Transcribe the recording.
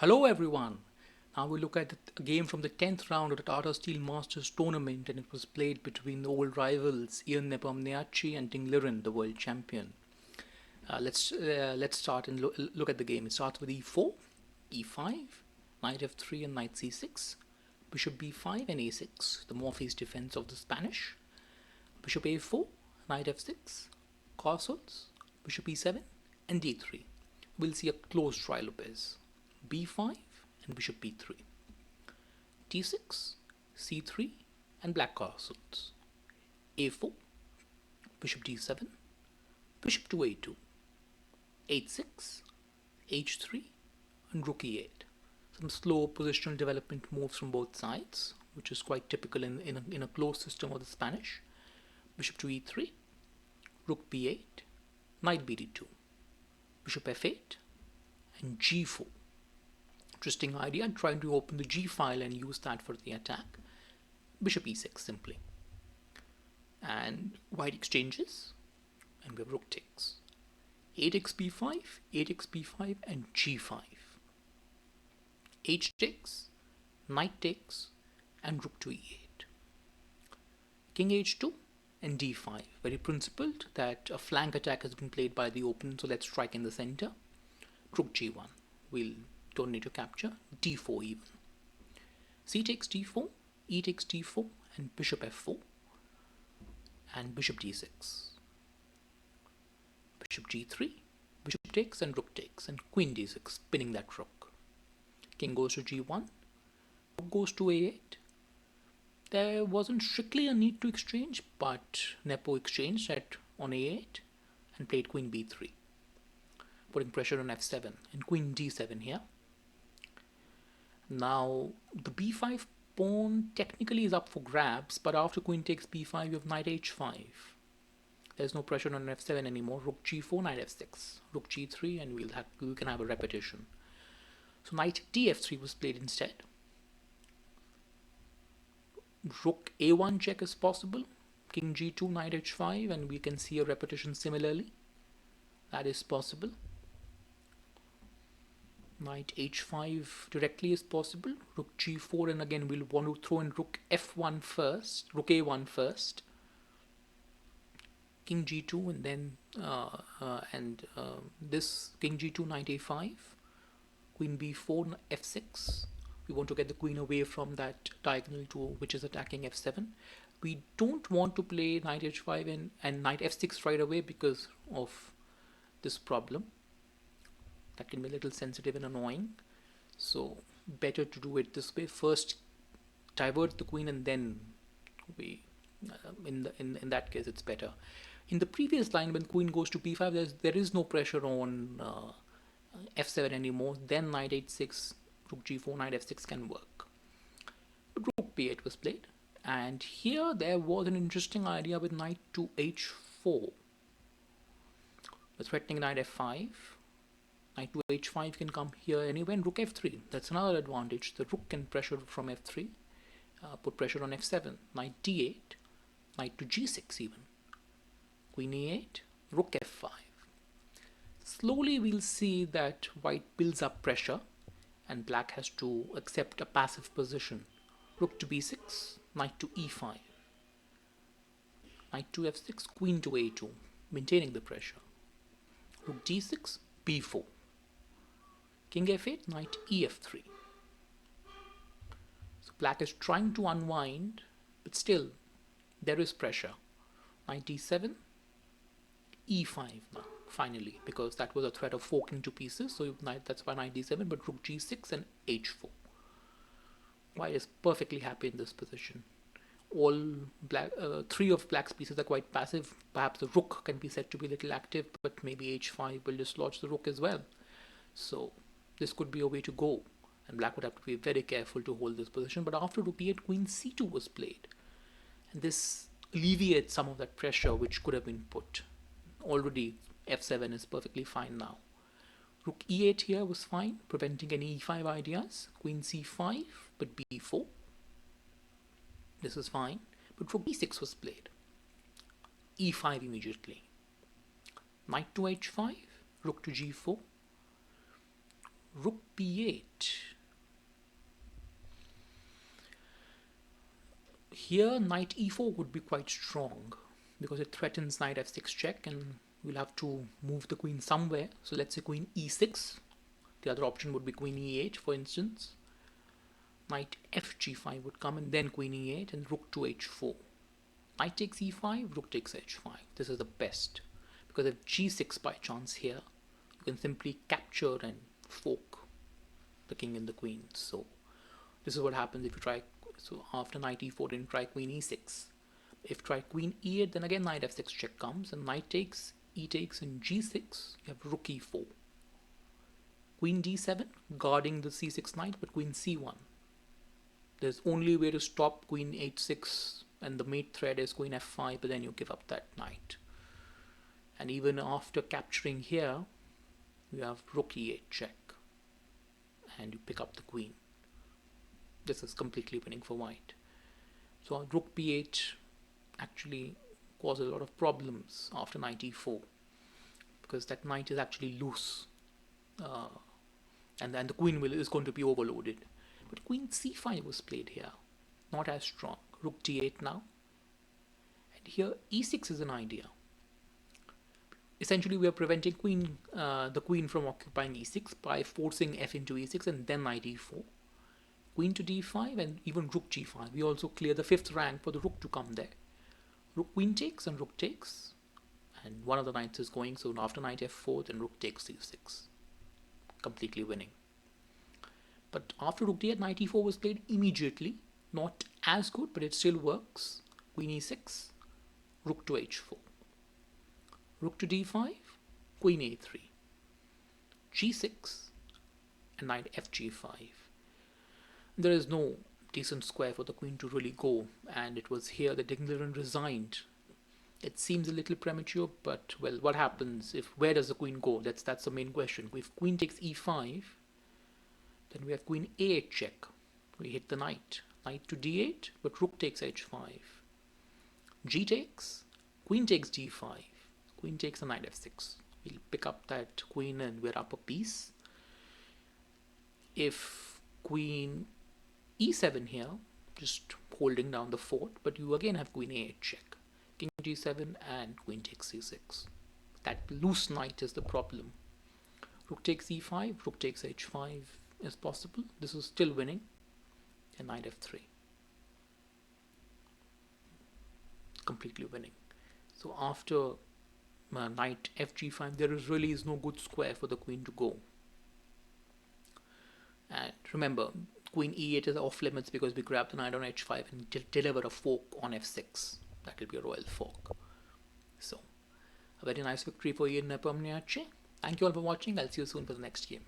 Hello everyone. Now we look at a game from the 10th round of the Tata Steel Masters tournament, and it was played between the old rivals Ian Nepomniachtchi and Liren, the world champion. Let's start and look at the game. It starts with e4, e5, knight f3 and knight c6, bishop b5 and a6, the Morphe's defense of the Spanish, bishop a4, knight f6, castles, bishop e7 and d3. We'll see a close trial Lopez. b5 and bishop b3, t6, c3 and black castles, a4, bishop d7, bishop to a2, h6, h3 and rook e8. Some slow positional development moves from both sides, which is quite typical in a closed system of the Spanish. Bishop to e3, rook b8, knight bd2, bishop f8 and g4. Interesting idea, trying to open the G file and use that for the attack. Bishop e6 simply. And white exchanges, and we have rook takes. 8x b5, 8x b5 and g5. H takes, knight takes, and rook to e8. King h2 and d5. Very principled that a flank attack has been played by the opponent, so let's strike in the center. Rook g1. We'll don't need to capture. d4 even. C takes d4, e takes d4, and bishop f4, and bishop d6. Bishop g3, bishop takes and rook takes, and queen d6, spinning that rook. King goes to g1, rook goes to a8. There wasn't strictly a need to exchange, but Nepo exchanged on a8 and played queen b3, putting pressure on f7 and queen d7 here. Now the b5 pawn technically is up for grabs, but after queen takes b5 you have knight h5. There's no pressure on f7 anymore. Rook g4, knight f6, rook g3, and we can have a repetition. So knight df3 was played instead. Rook a1 check is possible. King g2, knight h5, and we can see a repetition similarly. That is possible. Knight h5 directly is possible. Rook g4, and again we'll want to throw in rook f1 first, rook a1 first. King g2, and then this king g2, knight a5, queen b4, f6. We want to get the queen away from that diagonal to which is attacking f7. We don't want to play knight h5 and knight f6 right away because of this problem. That can be a little sensitive and annoying, so better to do it this way. First divert the queen, and then we in that case it's better. In the previous line, when queen goes to b5, there is no pressure on f7 anymore. Then knight h6, rook g4, knight f6 can work. But rook b8 was played, and here there was an interesting idea with knight to h4. The threatening knight f5. Knight to h5 can come here anyway, and rook f3. That's another advantage. The rook can pressure from f3, put pressure on f7. Knight d8, knight to g6 even. Queen e8, rook f5. Slowly we'll see that white builds up pressure, and black has to accept a passive position. Rook to b6, knight to e5. Knight to f6, queen to a2, maintaining the pressure. Rook d6, b4. King f8, knight ef3. So black is trying to unwind, but still there is pressure. Knight d7, e5 now, finally, because that was a threat of forking to pieces. So that's why knight d7, but rook g6 and h4. White is perfectly happy in this position. All black, three of black's pieces are quite passive. Perhaps the rook can be said to be a little active, but maybe h5 will dislodge the rook as well. So this could be a way to go, and black would have to be very careful to hold this position. But after rook e8, queen c2 was played, and this alleviates some of that pressure which could have been put. Already f7 is perfectly fine now. Rook e8 here was fine, preventing any e5 ideas. Queen c5, but b4. This is fine, but rook e6 was played. e5 immediately. Knight to h5, rook to g4, rook b8. Here knight e4 would be quite strong because it threatens knight f6 check, and we'll have to move the queen somewhere. So let's say queen e6. The other option would be queen e8, for instance. Knight fg5 would come, and then queen e8 and rook to h4. Knight takes e5, rook takes h5. This is the best, because if g6 by chance here, you can simply capture and fork the king and the queen. So this is what happens if you try. So after knight e4, then try queen e6. If try queen e8, then again knight f6 check comes, and knight takes, e takes, and g6, you have rook e4. Queen d7, guarding the c6 knight, but queen c1. There's only way to stop queen h6, and the mate thread is queen f5, but then you give up that knight. And even after capturing here, you have rook e8 check, and you pick up the queen. This is completely winning for white. So rook b8 actually causes a lot of problems after knight e4, because that knight is actually loose, and then the queen is going to be overloaded. But queen c5 was played here, not as strong. Rook d8 now, and here e6 is an idea. Essentially, we are preventing the queen from occupying e6 by forcing f into e6 and then knight e4. Queen to d5 and even rook g5. We also clear the fifth rank for the rook to come there. Rook queen takes and rook takes, and one of the knights is going. So after knight f4, then rook takes c6, completely winning. But after rook d8, knight e4 was played immediately. Not as good, but it still works. Queen e6, rook to h4, rook to d5, queen a3, g6, and knight fg5. There is no decent square for the queen to really go, and it was here that Liren resigned. It seems a little premature, but well, what happens if, where does the queen go? That's the main question. If queen takes e5, then we have queen a8 check. We hit the knight. Knight to d8, but rook takes h5. G takes, queen takes d5, queen takes the knight f6. We'll pick up that queen and we're up a piece. If queen e7 here, just holding down the fort, but you again have queen a8 check, king g7, and queen takes c6. That loose knight is the problem. Rook takes e5, rook takes h5 is possible. This is still winning, and knight f3, completely winning. So after knight fg5, there really is no good square for the queen to go. And remember, queen e8 is off limits because we grab the knight on h5 and deliver a fork on f6. That will be a royal fork. So, a very nice victory for Nepomniachtchi. Thank you all for watching. I'll see you soon for the next game.